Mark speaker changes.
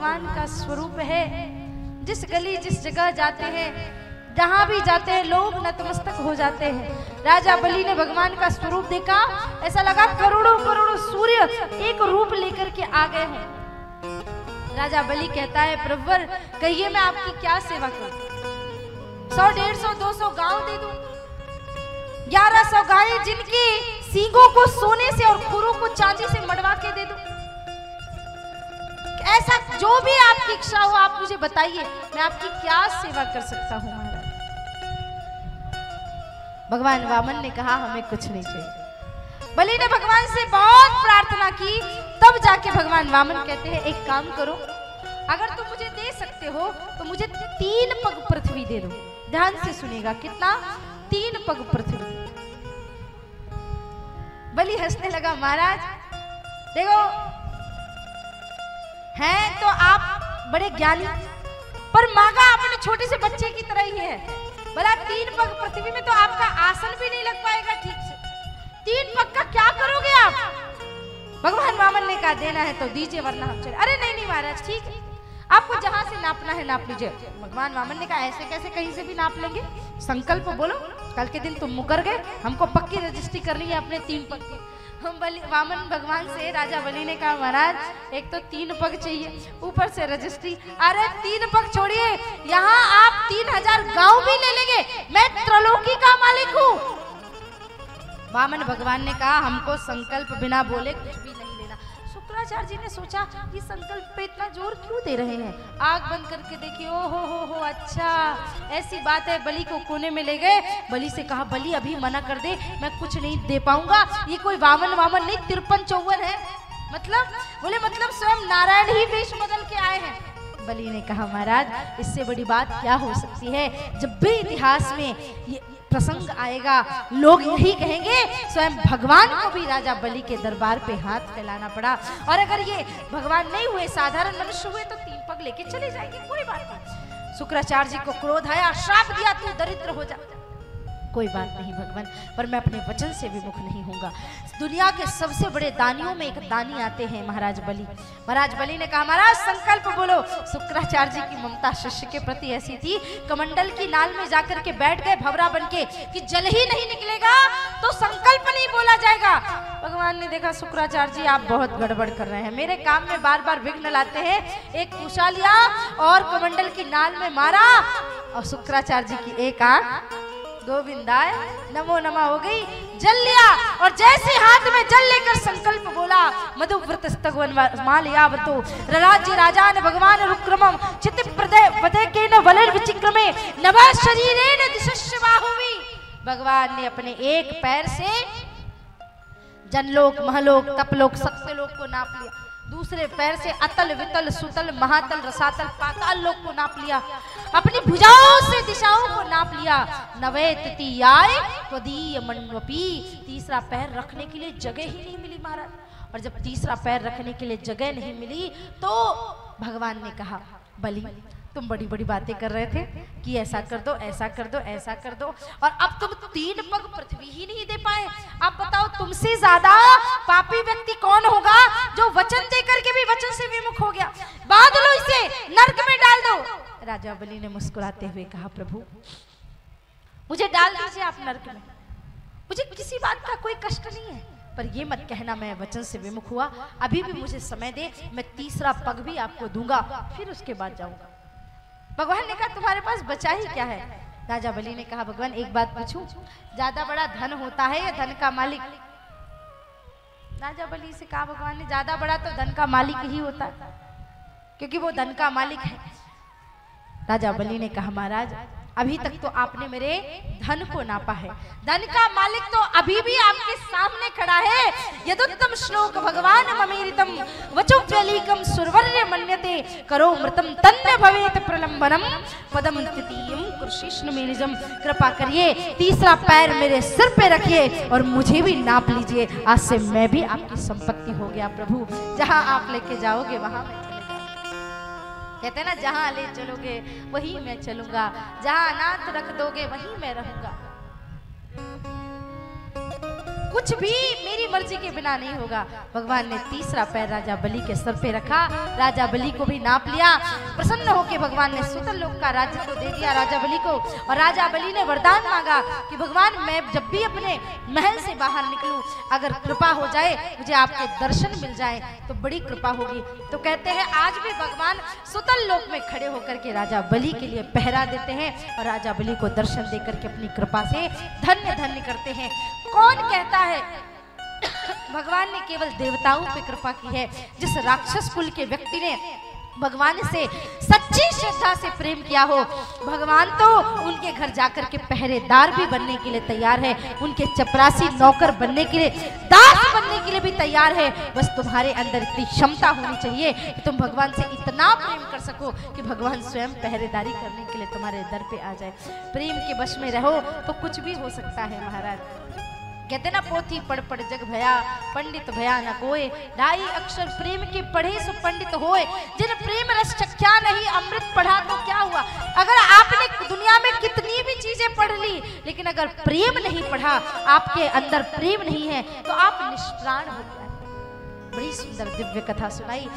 Speaker 1: भगवान का स्वरूप है। जिस गली जिस जगह जाते हैं, जहां भी जाते हैं, लोग नतमस्तक हो जाते हैं। राजा बलि ने भगवान का स्वरूप देखा, ऐसा लगा करोड़ों करोड़ों सूर्य एक रूप लेकर के आ गए हैं। राजा बलि कहता है, प्रभुवर कहिए मैं आपकी क्या सेवा करूं? 100, 150, 200 गांव दे दूं, 1100 गायें जिनकी सींगों को सोने से और खुरों को चांदी से मड़वा के दे दूं। ऐसा जो भी आपकी इच्छा हो आप मुझे बताइए, मैं आपकी क्या सेवा कर सकता हूं महाराज। भगवान वामन ने कहा हमें कुछ नहीं चाहिए। बलि ने भगवान से बहुत प्रार्थना की, तब जाके भगवान वामन कहते हैं एक काम करो, अगर तुम मुझे दे सकते हो तो मुझे 3 पग पृथ्वी दे दो। ध्यान से सुनिएगा, कितना? 3 पग पृथ्वी। बलि हंसने लगा, महाराज देखो हैं तो आप बड़े ज्ञानी, पर मांगा अपने छोटे से बच्चे की तरह ही है। भला 3 पग पृथ्वी में तो आपका आसन भी नहीं लग पाएगा ठीक से। 3 पग का क्या करोगे आप? भगवान वामन ने कहा देना है तो दीजिए वरना हम चले। अरे नहीं नहीं महाराज, ठीक है, आपको जहां से नापना है नाप लीजिए। भगवान वामन ने कहा ऐसे कैसे कहीं से भी नाप लेंगे? संकल्प बोलो, कल के दिन तुम मुकर गए, हमको पक्की रजिस्ट्री करनी है अपने 3 पग की। हम वामन भगवान से, राजा बलि ने कहा महाराज एक तो 3 पग चाहिए, ऊपर से रजिस्ट्री। अरे 3 पग छोड़िए, यहाँ आप 3000 गांव भी ले लेंगे, मैं त्रिलोकी का मालिक हूँ। वामन भगवान ने कहा हमको संकल्प बिना बोले कुछ भी नहीं लेना। शुक्राचार्य जी ने सोचा ये संकल्प पे इतना जोर क्यों दे रहे हैं? आग बंद करके देखिए, ओ हो, अच्छा ऐसी बात है। बलि को कोने में ले गए, बलि से कहा बलि अभी मना कर दे, मैं कुछ नहीं दे पाऊंगा। ये कोई वामन नहीं 53-54 है, मतलब स्वयं नारायण ही वेश बदल के आए हैं। बलि ने कहा महाराज इससे बड़ी बात क्या हो सकती है? जब भी इतिहास में ये प्रसंग आएगा लोग यही कहेंगे स्वयं भगवान को भी राजा बलि के दरबार पे हाथ फैलाना पड़ा। और अगर ये भगवान नहीं हुए, साधारण मनुष्य हुए तो 3 पग लेके चले जाएंगे, कोई बात नहीं। शुक्राचार्य जी को क्रोध आया, श्राप दिया तू दरिद्र हो जा। कोई बात नहीं भगवान, पर मैं अपने वचन से विमुख नहीं होऊंगा। दुनिया के सबसे बड़े दानियों में एक दानी आते हैं महाराज बलि। महाराज बलि ने कहा महाराज संकल्प बोलो। शुक्राचार्य जी की ममता शिष्य के प्रति ऐसी थी, कमंडल की नाल में जाकर के बैठ गए भवरा बनके कि जल ही नहीं निकलेगा तो संकल्प नहीं बोला जाएगा। भगवान ने देखा शुक्राचार्य जी आप बहुत गड़बड़ कर रहे हैं, मेरे काम में बार बार विघ्न लाते हैं। एक कुशा लिया और कमंडल की नाल में मारा और शुक्राचार्य जी की एक आंख गोविंदाय नमो नमः हो गई। जल लिया और जैसे हाथ में जल लेकर संकल्प बोला, मधुव्रत स्तगवन मालयावतो राज्य राजा ने भगवान रुक्रमम चित्त प्रदय के न वलर विचिक्रमे नभः शरीरेण दिशश्च बाहुवी। भगवान ने अपने एक पैर से जनलोक, महलोक, तपलोक, सप्तलोक को नाप लिया, दूसरे पैर से अतल, वितल, सुतल, महातल, रसातल, पाताल लोक को नाप लिया, अपनी भुजाओं से दिशाओं को नाप लिया। नवे तृतीयाय त्वदीय मण्वपी, तीसरा पैर रखने के लिए जगह ही नहीं मिली महाराज। और जब तीसरा पैर रखने के लिए जगह नहीं मिली तो भगवान ने कहा बलि तुम बड़ी बड़ी बातें कर रहे थे कि ऐसा कर दो, ऐसा कर दो, ऐसा कर दो, और अब तुम 3 पग पृथ्वी ही नहीं दे पाए। अब बताओ तुमसे ज्यादा पापी व्यक्ति कौन होगा जो वचन देकर के भी वचन से विमुख हो गया? बांध लो इसे, नरक में डाल दो। राजा बलि ने मुस्कुराते हुए कहा प्रभु मुझे डाल दीजिए आप नरक में, मुझे किसी बात का कोई कष्ट नहीं है, पर ये मत कहना मैं वचन से विमुख हुआ। अभी भी मुझे समय दे, मैं तीसरा पग भी आपको दूंगा, फिर उसके बाद जाऊंगा। भगवान ने कहा तुम्हारे पास बचा ही क्या है? राजा बलि ने कहा भगवान एक बात पूछूं, ज्यादा बड़ा धन होता है या धन का मालिक? राजा बलि से कहा भगवान ने ज्यादा बड़ा तो धन का मालिक ही होता है, क्योंकि वो धन का मालिक है। राजा बलि ने कहा महाराज अभी तक तो आपने मेरे धन को नापा है, धन का मालिक तो अभी भी आपके सामने खड़ा है। यदुत्तम श्लोक भगवान ममेरितम वचोव्यलीकम सुरवर्य मन्यते करो मृतम तन्य भवेत प्रलंबनम पदम तृतीयम कृष्ण में निजम। कृपा करिए तीसरा पैर मेरे सिर पे रखिए और मुझे भी नाप लीजिए, आज से मैं भी आपकी संपत्ति हो गया प्रभु। जहां आप लेके जाओगे वहां मैं कहते हैं ना, जहां ले चलोगे वहीं मैं चलूंगा, जहां अनाथ रख दोगे वहीं मैं रहूंगा। कुछ भी मेरी मर्जी के बिना नहीं होगा। भगवान ने तीसरा पैर राजा बलि के सर पे रखा, राजा बलि को भी नाप लिया। प्रसन्न होकर भगवान ने सुतल लोक का राज्य को दे दिया राजा बलि को। और राजा बलि ने वरदान मांगा कि भगवान मैं जब भी अपने महल से बाहर निकलूं, अगर कृपा हो जाए मुझे आपके दर्शन मिल जाए तो बड़ी कृपा होगी। तो कहते हैं आज भी भगवान सुतल लोक में खड़े होकर के राजा बलि के लिए पहरा देते हैं और राजा बलि को दर्शन देकर के अपनी कृपा से धन्य धन्य करते हैं। कौन कहता है भगवान ने केवल देवताओं पे कृपा की है? जिस राक्षस कुल के व्यक्ति ने भगवान से सच्ची श्रद्धा से प्रेम किया हो, भगवान तो उनके घर जाकर के पहरेदार भी बनने के लिए तैयार है, उनके चपरासी नौकर बनने के लिए, दास बनने के लिए भी तैयार है। बस तुम्हारे अंदर इतनी क्षमता होनी चाहिए कि तुम भगवान से इतना प्रेम कर सको कि भगवान स्वयं पहरेदारी करने के लिए तुम्हारे दर पे आ जाए। प्रेम के वश में रहो तो कुछ भी हो सकता है महाराज। कहते ना पोथी पढ़ पढ़ जग भया, पंडित भया न कोय, ढाई अक्षर प्रेम के पढ़े सो पंडित होए। जिन प्रेम रस चख्या नहीं अमृत पढ़ा तो क्या हुआ? अगर आपने दुनिया में कितनी भी चीजें पढ़ ली लेकिन अगर प्रेम नहीं पढ़ा, आपके अंदर प्रेम नहीं है तो आप निष्प्राण हो गए। बड़ी सुंदर दिव्य कथा सुनाई